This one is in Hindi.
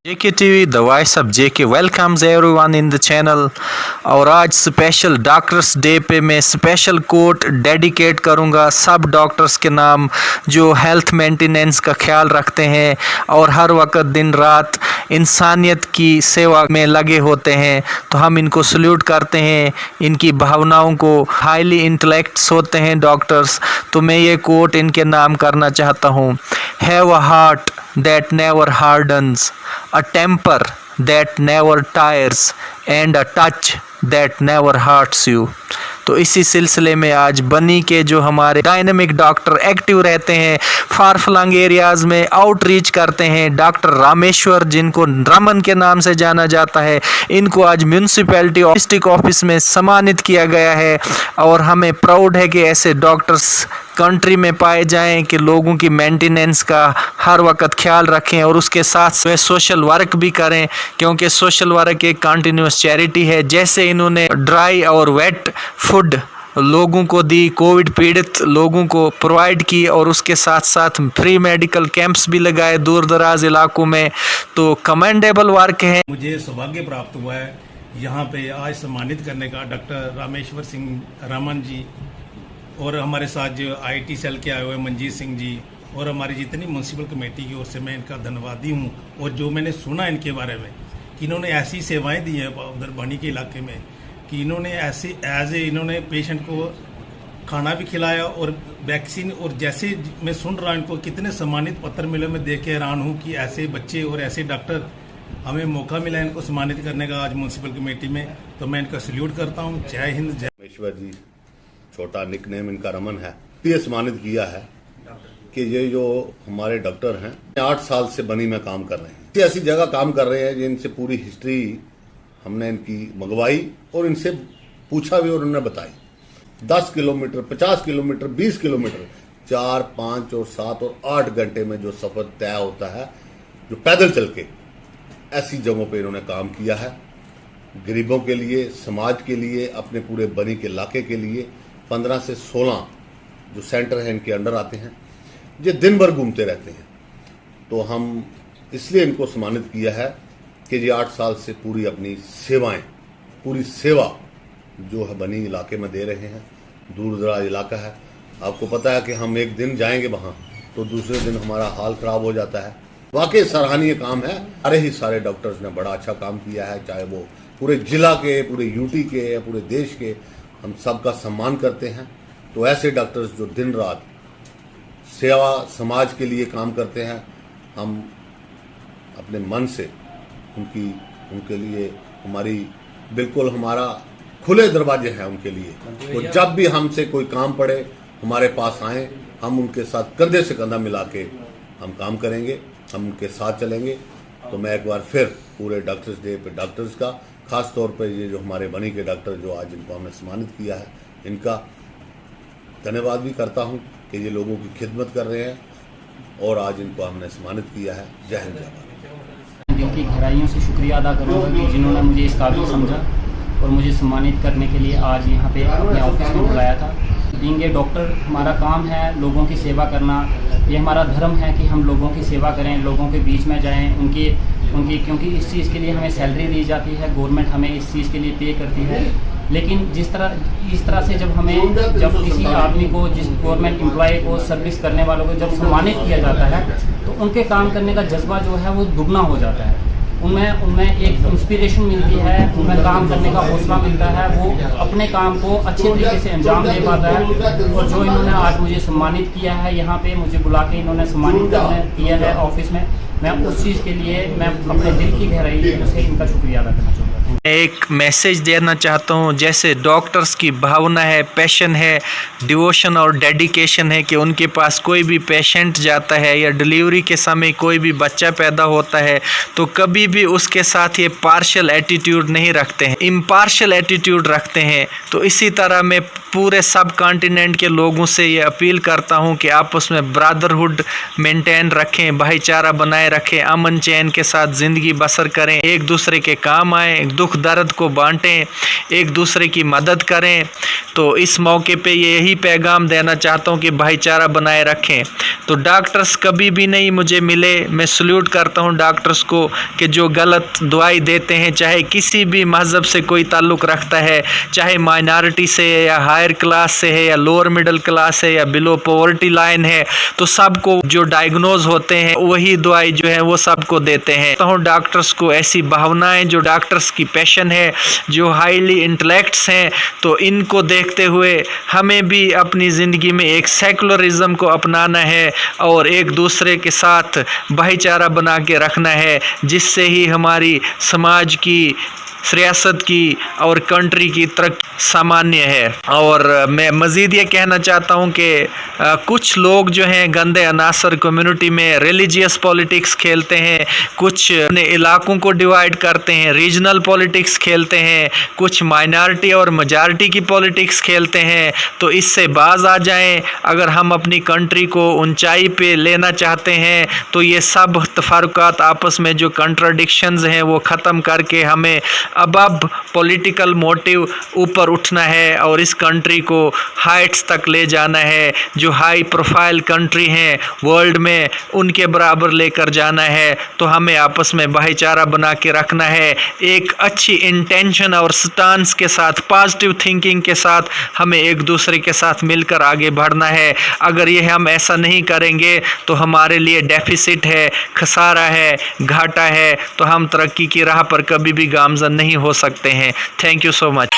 JK TV, the voice of JK welcomes everyone in the channel। और आज स्पेशल डॉक्टर्स डे पे मैं स्पेशल कोट डेडिकेट करूंगा सब डॉक्टर्स के नाम जो हेल्थ मेंटेनेंस का ख्याल रखते हैं और हर वक्त दिन रात इंसानियत की सेवा में लगे होते हैं। तो हम इनको सल्यूट करते हैं, इनकी भावनाओं को हाईली इंटेलेक्ट्स होते हैं डॉक्टर्स। तो मैं ये कोट इनके नाम करना चाहता हूँ। Have a heart that never hardens, a temper that never tires, and a touch that never hurts you। तो इसी सिलसिले में आज बनी के जो हमारे डायनेमिक डॉक्टर एक्टिव रहते हैं, फार फ्लंग एरियाज़ में आउटरीच करते हैं, डॉक्टर रामेश्वर जिनको रमन के नाम से जाना जाता है, इनको आज म्यूनसिपैलिटी डिस्ट्रिक्ट ऑफिस में सम्मानित किया गया है। और हमें प्राउड है कि ऐसे डॉक्टर्स कंट्री में पाए जाएं कि लोगों की मेंटेनेंस का हर वक्त ख्याल रखें और उसके साथ वे सोशल वर्क भी करें, क्योंकि सोशल वर्क एक कंटिन्यूस चैरिटी है। जैसे इन्होंने ड्राई और वेट फूड लोगों को दी, कोविड पीड़ित लोगों को प्रोवाइड की, और उसके साथ साथ फ्री मेडिकल कैंप्स भी लगाए दूर दराज इलाकों में। तो कमेंडेबल वर्क है। मुझे सौभाग्य प्राप्त हुआ है यहाँ पे आज सम्मानित करने का डॉक्टर रामेश्वर सिंह रमन जी, और हमारे साथ जो IT सेल के आए हुए मंजीत सिंह जी, और हमारी जितनी म्यूनसिपल कमेटी की ओर से मैं इनका धन्यवादी हूँ। और जो मैंने सुना इनके बारे में कि इन्होंने ऐसी सेवाएं दी हैं उधर बनी के इलाके में कि इन्होंने ऐसे इन्होंने पेशेंट को खाना भी खिलाया और वैक्सीन, और जैसे मैं सुन रहा हूँ इनको कितने सम्मानित पत्र मिले, मैं देख के हैरान हूँ कि ऐसे बच्चे और ऐसे डॉक्टर हमें मौका मिला इनको सम्मानित करने का आज म्यूनसिपल कमेटी में। तो मैं इनका सल्यूट करता हूँ। जय हिंद, जय रामेश्वर जी, छोटा निकनेम इनका रमन है। ये सम्मानित किया है कि ये जो हमारे डॉक्टर हैं 8 साल से बनी में काम कर रहे हैं, ऐसी जगह काम कर रहे हैं जिनसे पूरी हिस्ट्री हमने इनकी मंगवाई और इनसे पूछा भी और उन्होंने बताई। 10 किलोमीटर, 50 किलोमीटर, 20 किलोमीटर, 4, 5 और 7 और 8 घंटे में जो सफर तय होता है, जो पैदल चल के, ऐसी जगहों पे इन्होंने काम किया है। गरीबों के लिए, समाज के लिए, अपने पूरे बनी के इलाके के लिए 15 से 16 जो सेंटर हैं इनके अंडर आते हैं, ये दिन भर घूमते रहते हैं। तो हम इसलिए इनको सम्मानित किया है कि ये 8 साल से पूरी अपनी सेवाएं, पूरी सेवा जो है बनी इलाके में दे रहे हैं। दूर दराज इलाका है, आपको पता है कि हम एक दिन जाएंगे वहाँ तो दूसरे दिन हमारा हाल खराब हो जाता है। वाकई सराहनीय काम है। सारे ही सारे डॉक्टर्स ने बड़ा अच्छा काम किया है, चाहे वो पूरे जिला के, पूरे यूटी के या पूरे देश के, हम सबका सम्मान करते हैं। तो ऐसे डॉक्टर्स जो दिन रात सेवा समाज के लिए काम करते हैं, हम अपने मन से उनके लिए हमारी बिल्कुल हमारा खुले दरवाजे हैं उनके लिए। तो जब भी हमसे कोई काम पड़े हमारे पास आए, हम उनके साथ कंधे से कंधा मिला के हम काम करेंगे, हम उनके साथ चलेंगे। तो मैं एक बार फिर पूरे डॉक्टर्स डे पे डॉक्टर्स का, खास तौर पर ये जो हमारे बनी के डॉक्टर जो आज इनको हमने सम्मानित किया है, इनका धन्यवाद भी करता हूँ कि ये लोगों की खिदमत कर रहे हैं और आज इनको हमने सम्मानित किया है। जय हिंद, जय भारत। दिल की गहराइयों से शुक्रिया अदा करूँगा कि जिन्होंने मुझे इस काबिल समझा और मुझे सम्मानित करने के लिए आज यहाँ पे अपने ऑफिस में बुलाया था। बीइंग ए डॉक्टर हमारा काम है लोगों की सेवा करना। ये हमारा धर्म है कि हम लोगों की सेवा करें, लोगों के बीच में जाएं, उनकी क्योंकि इस चीज़ के लिए हमें सैलरी दी जाती है, गवर्नमेंट हमें इस चीज़ के लिए पे करती है। लेकिन इस तरह से जब किसी आदमी को, जिस गवर्नमेंट एम्प्लॉय को, सर्विस करने वालों को जब सम्मानित किया जाता है तो उनके काम करने का जज्बा जो है वो दुगना हो जाता है। उनमें एक इंस्पिरेशन मिलती है, उनमें काम करने का हौसला मिलता है, वो अपने काम को अच्छे तरीके से अंजाम दे पाता है। और जो इन्होंने आज मुझे सम्मानित किया है, यहाँ पे मुझे बुला के इन्होंने सम्मानित किया है ऑफिस में, मैं उस चीज़ के लिए मैं अपने दिल की गहराई से इनका शुक्रिया अदा करना चाहूँगा। एक मैसेज देना चाहता हूँ, जैसे डॉक्टर्स की भावना है, पैशन है, डिवोशन और डेडिकेशन है कि उनके पास कोई भी पेशेंट जाता है या डिलीवरी के समय कोई भी बच्चा पैदा होता है तो कभी भी उसके साथ ये पार्शियल एटीट्यूड नहीं रखते हैं, इम्पार्शियल एटीट्यूड रखते हैं। तो इसी तरह मैं पूरे सब कॉन्टिनेंट के लोगों से ये अपील करता हूँ कि आपस में ब्रदरहुड मेंटेन रखें, भाईचारा बनाए रखें, अमन चैन के साथ ज़िंदगी बसर करें, एक दूसरे के काम आएँ, दुख दर्द को बांटें, एक दूसरे की मदद करें। तो इस मौके पे यही पैगाम देना चाहता हूँ कि भाईचारा बनाए रखें। तो डॉक्टर्स कभी भी नहीं मुझे मिले, मैं सल्यूट करता हूँ डॉक्टर्स को कि जो गलत दवाई देते हैं, चाहे किसी भी मज़हब से कोई ताल्लुक़ रखता है, चाहे माइनॉरिटी से है या हायर क्लास से है या लोअर मिडिल क्लास है या बिलो पॉवर्टी लाइन है, तो सबको जो डायग्नोज होते हैं वही दवाई जो है वो सबको देते हैं। तो डॉक्टर्स को ऐसी भावनाएं, जो डॉक्टर्स की पैशन है, जो हाईली इंटेलेक्ट्स हैं, तो इनको देखते हुए हमें भी अपनी ज़िंदगी में एक सेकुलरिज्म को अपनाना है और एक दूसरे के साथ भाईचारा बना के रखना है, जिससे ही हमारी समाज की, सियासत की और कंट्री की तरक्की सामान्य है। और मैं मज़ीद ये कहना चाहता हूँ कि कुछ लोग जो हैं गंदे अनासर कम्युनिटी में रिलीजियस पॉलिटिक्स खेलते हैं, कुछ अपने इलाकों को डिवाइड करते हैं, रीजनल पॉलिटिक्स खेलते हैं, कुछ माइनॉरिटी और मेजॉरिटी की पॉलिटिक्स खेलते हैं। तो इससे बाज आ जाएं। अगर हम अपनी कंट्री को ऊंचाई पे लेना चाहते हैं तो ये सब तफारुकात, आपस में जो कंट्राडिक्शंस हैं, वो ख़त्म करके हमें अब पॉलिटिकल मोटिव ऊपर उठना है और इस कंट्री को हाइट्स तक ले जाना है। जो हाई प्रोफाइल कंट्री हैं वर्ल्ड में, उनके बराबर लेकर जाना है। तो हमें आपस में भाईचारा बना के रखना है, एक अच्छी इंटेंशन और स्टांस के साथ, पॉजिटिव थिंकिंग के साथ हमें एक दूसरे के साथ मिलकर आगे बढ़ना है। अगर ये हम ऐसा नहीं करेंगे तो हमारे लिए डेफिसिट है, खसारा है, घाटा है, तो हम तरक्की की राह पर कभी भी गामज़न नहीं हो सकते हैं। Thank you so much.